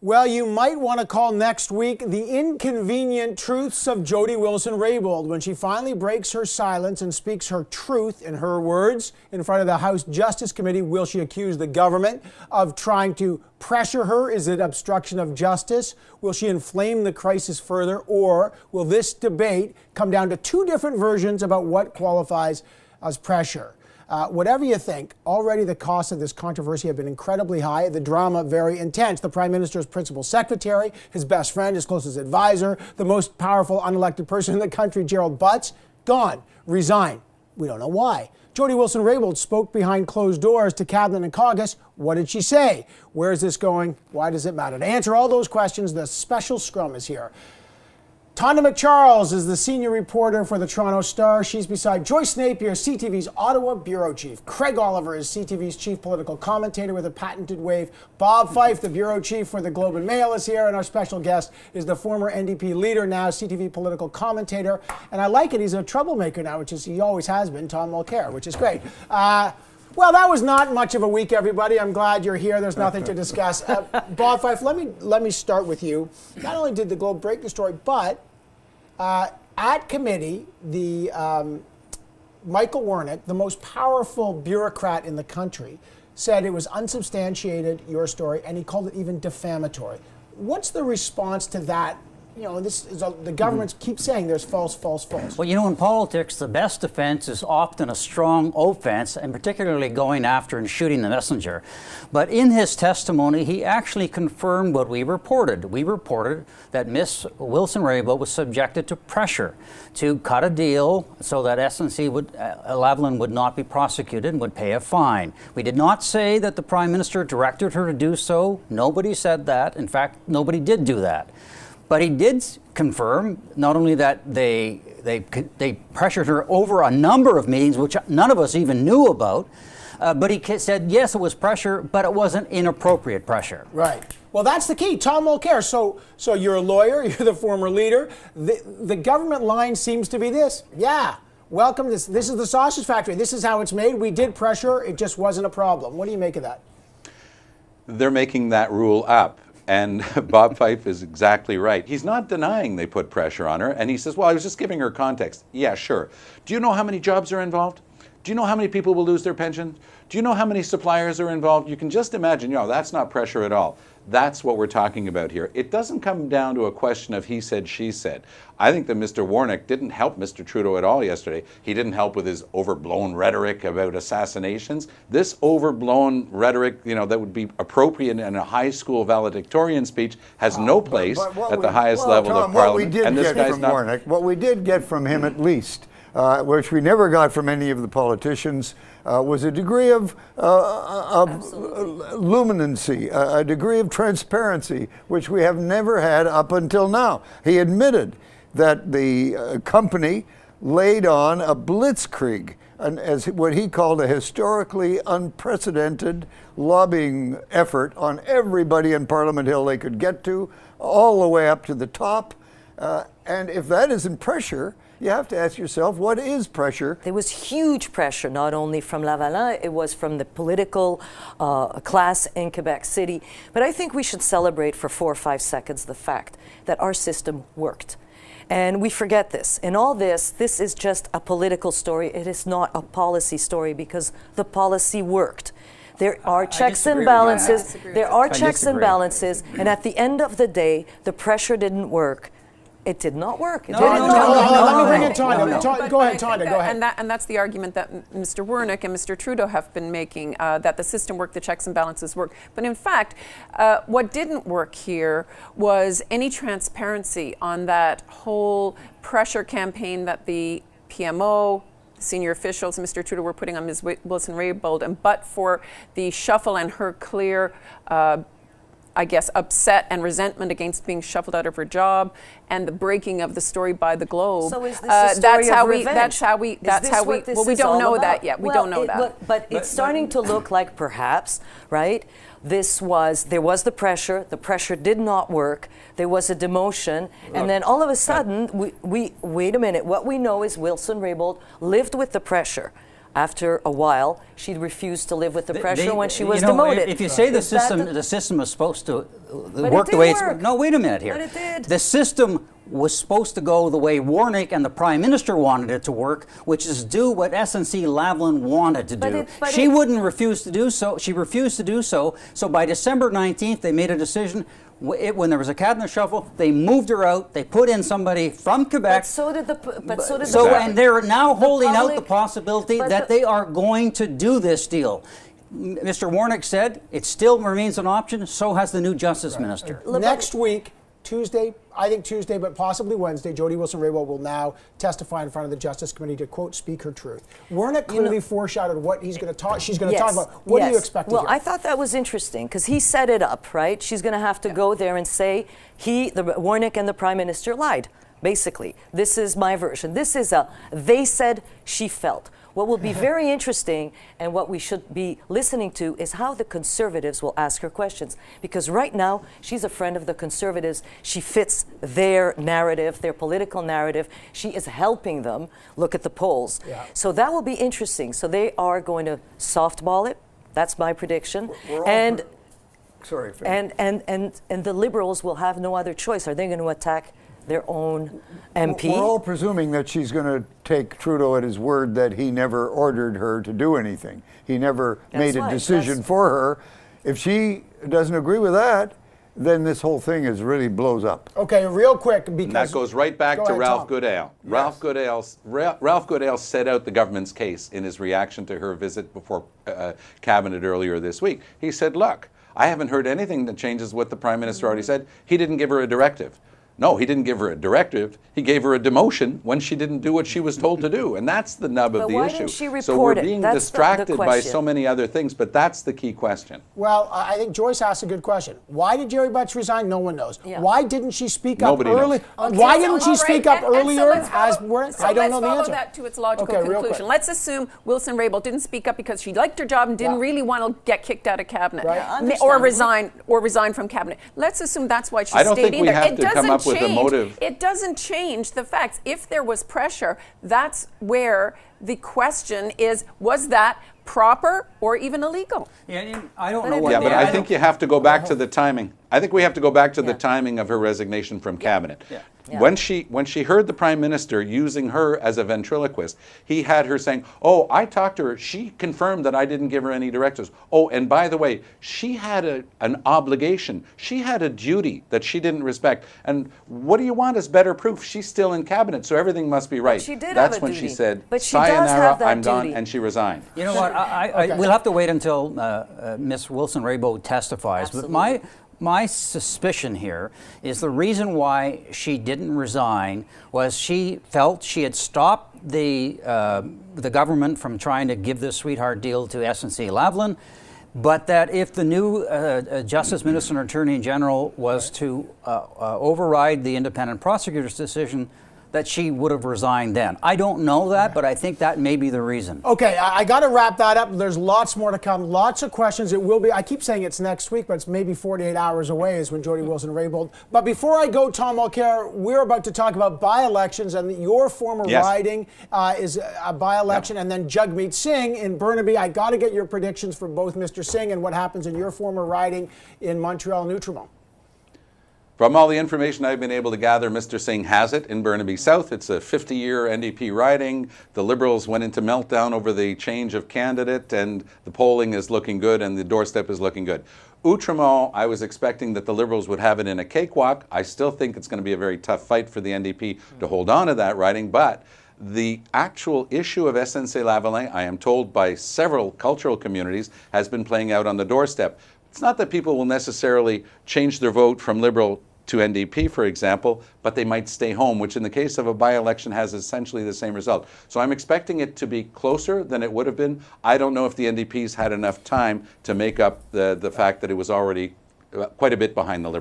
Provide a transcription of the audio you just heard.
Well, you might want to call next week the inconvenient truths of Jody Wilson-Raybould when she finally breaks her silence and speaks her truth, in her words, in front of the House Justice Committee. Will she accuse the government of trying to pressure her? Is it obstruction of justice? Will she inflame the crisis further? Or will this debate come down to two different versions about what qualifies as pressure? Whatever you think, already the costs of this controversy have been incredibly high, the drama very intense. The Prime Minister's principal secretary, his best friend, his closest advisor, the most powerful unelected person in the country, Gerald Butts, gone, resigned. We don't know why. Jody Wilson-Raybould spoke behind closed doors to Cabinet and caucus. What did she say? Where is this going? Why does it matter? To answer all those questions, the special scrum is here. Tonda McCharles is the senior reporter for the Toronto Star. She's beside Joyce Napier, CTV's Ottawa bureau chief. Craig Oliver is CTV's chief political commentator with a patented wave. Bob Fife, the bureau chief for the Globe and Mail, is here. And our special guest is the former NDP leader, now CTV political commentator. And I like it. He's a troublemaker now, which is he always has been, Tom Mulcair, which is great. Well, that was not much of a week, everybody. I'm glad you're here. There's nothing to discuss. Bob Fife, let me start with you. Not only did the Globe break the story, but at committee, the Michael Wernick, the most powerful bureaucrat in the country, said it was unsubstantiated, your story, and he called it even defamatory. What's the response to that? You know, this is the governments keep saying there's false, false, false. Well, you know, in politics, the best defense is often a strong offense, and particularly going after and shooting the messenger. But in his testimony, he actually confirmed what we reported. We reported that Wilson-Raybould was subjected to pressure to cut a deal so that SNC-Lavalin would not be prosecuted and would pay a fine. We did not say that the Prime Minister directed her to do so. Nobody said that. In fact, nobody did do that. But he did confirm not only that they pressured her over a number of meetings, which none of us even knew about, but he said, yes, it was pressure, but it wasn't inappropriate pressure. Right. Well, that's the key. Tom Mulcair, so you're a lawyer, you're the former leader. The government line seems to be this. Yeah, welcome. This is the sausage factory. This is how it's made. We did pressure. It just wasn't a problem. What do you make of that? They're making that rule up. And Bob Fife is exactly right. He's not denying they put pressure on her. And he says, well, I was just giving her context. Yeah, sure. Do you know how many jobs are involved? Do you know how many people will lose their pension? Do you know how many suppliers are involved? You can just imagine, that's not pressure at all. That's what we're talking about here. It doesn't come down to a question of he said, she said. I think that Mr. Wernick didn't help Mr. Trudeau at all yesterday. He didn't help with his overblown rhetoric about assassinations. This overblown rhetoric, that would be appropriate in a high school valedictorian speech has no place at the highest level of Parliament. What we did get from him at least, which we never got from any of the politicians, was a degree of luminancy, a degree of transparency, which we have never had up until now. He admitted that the company laid on a blitzkrieg, as what he called a historically unprecedented lobbying effort on everybody in Parliament Hill they could get to, all the way up to the top. And if that isn't pressure, you have to ask yourself, what is pressure? There was huge pressure, not only from Lavalin, it was from the political class in Quebec City. But I think we should celebrate for 4 or 5 seconds the fact that our system worked. And we forget this. In all this is just a political story. It is not a policy story because the policy worked. There are checks and balances. There are checks and balances. And at the end of the day, the pressure didn't work. It did not work. Let me bring in Tonda. Go ahead, Tonda. Go ahead. And that's the argument that Mr. Wernick and Mr. Trudeau have been making, that the system worked, the checks and balances work. But in fact, what didn't work here was any transparency on that whole pressure campaign that the PMO, senior officials, Mr. Trudeau, were putting on Ms. Wilson-Raybould. And but for the shuffle and her clear upset and resentment against being shuffled out of her job, and the breaking of the story by the Globe. So is this a story of revenge? Well, we don't know that yet. We don't know that. But it's starting to look like perhaps, right? There was the pressure did not work, there was a demotion, and then all of a sudden, we wait a minute, what we know is Wilson-Raybould lived with the pressure. after a while, she refused to live with the pressure when she was demoted. If you say the system is supposed to work the way it's... No, wait a minute here. But it did. The system was supposed to go the way Wernick and the Prime Minister wanted it to work, which is do what SNC-Lavalin wanted to do. She wouldn't refuse to do so. She refused to do so. So by December 19th, they made a decision. When there was a cabinet shuffle, they moved her out. They put in somebody from Quebec. But so did the. And they're now holding out the possibility that they are going to do this deal. Mr. Wernick said it still remains an option. So has the new Justice Minister. Next week, Tuesday, I think Tuesday, but possibly Wednesday, Jody Wilson-Raybould will now testify in front of the Justice Committee to, quote, speak her truth. Wernick clearly foreshadowed what he's going to talk. She's going to talk about. What do you expect to hear? Well, I thought that was interesting because he set it up, right? She's going to have to go there and say Wernick and the Prime Minister lied. Basically, this is my version. This is they said, she felt. What will be very interesting and what we should be listening to is how the Conservatives will ask her questions. Because right now, she's a friend of the Conservatives. She fits their narrative, their political narrative. She is helping them. Look at the polls. Yeah. So that will be interesting. So they are going to softball it. That's my prediction. And the Liberals will have no other choice. Are they going to attack their own MP? We're all presuming that she's going to take Trudeau at his word that he never ordered her to do anything. He never made a decision for her. If she doesn't agree with that, then this whole thing really blows up. Okay, real quick, because... And that goes right back to Ralph Goodale. Yes. Ralph Goodale set out the government's case in his reaction to her visit before Cabinet earlier this week. He said, look, I haven't heard anything that changes what the Prime Minister already said. He didn't give her a directive. No, he didn't give her a directive. He gave her a demotion when she didn't do what she was told to do. And that's the nub of the issue. So we're being distracted by so many other things, but that's the key question. Well, I think Joyce asked a good question. Why did Jerry Butts resign? No one knows. Yeah. Why didn't she speak up early? Okay, why didn't she speak up earlier? I don't know the answer. Let's follow that to its logical conclusion. Let's assume Wilson-Raybould didn't speak up because she liked her job and didn't really want to get kicked out of cabinet, or resign from cabinet. Let's assume that's why she stayed in there. I don't think we have to come up with a motive. It doesn't change the facts. If there was pressure, that's where the question is, was that proper or even illegal? Yeah, I don't know what... Yeah, but I think you have to go back to the timing. I think we have to go back to the timing of her resignation from Cabinet. Yeah. Yeah. When she heard the Prime Minister using her as a ventriloquist, he had her saying, oh, I talked to her. She confirmed that I didn't give her any directives. Oh, and by the way, she had an obligation. She had a duty that she didn't respect. And what do you want as better proof? She's still in Cabinet, so everything must be right. But she did That's have a when duty. she said, but she sayonara, I'm duty. done, and she resigned. You know what? We'll have to wait until Ms. Wilson-Raybould testifies. Absolutely. But my suspicion here is the reason why she didn't resign was she felt she had stopped the government from trying to give this sweetheart deal to SNC-Lavalin, but that if the new Justice Minister and Attorney General was to override the independent prosecutor's decision, that she would have resigned then. I don't know that, but I think that may be the reason. Okay, I got to wrap that up. There's lots more to come, lots of questions. It will be, I keep saying it's next week, but it's maybe 48 hours away is when Jody Wilson-Raybould. But before I go, Tom Mulcair, we're about to talk about by-elections, and your former riding is a by-election, and then Jagmeet Singh in Burnaby. I got to get your predictions for both Mr. Singh and what happens in your former riding in Montreal and Outremont. From all the information I've been able to gather, Mr. Singh has it in Burnaby South. It's a 50-year NDP riding. The Liberals went into meltdown over the change of candidate, and the polling is looking good, and the doorstep is looking good. Outremont, I was expecting that the Liberals would have it in a cakewalk. I still think it's going to be a very tough fight for the NDP to hold on to that riding, but the actual issue of SNC-Lavalin, I am told by several cultural communities, has been playing out on the doorstep. It's not that people will necessarily change their vote from Liberal to NDP, for example, but they might stay home, which in the case of a by-election has essentially the same result. So I'm expecting it to be closer than it would have been. I don't know if the NDP's had enough time to make up the fact that it was already quite a bit behind the Liberals.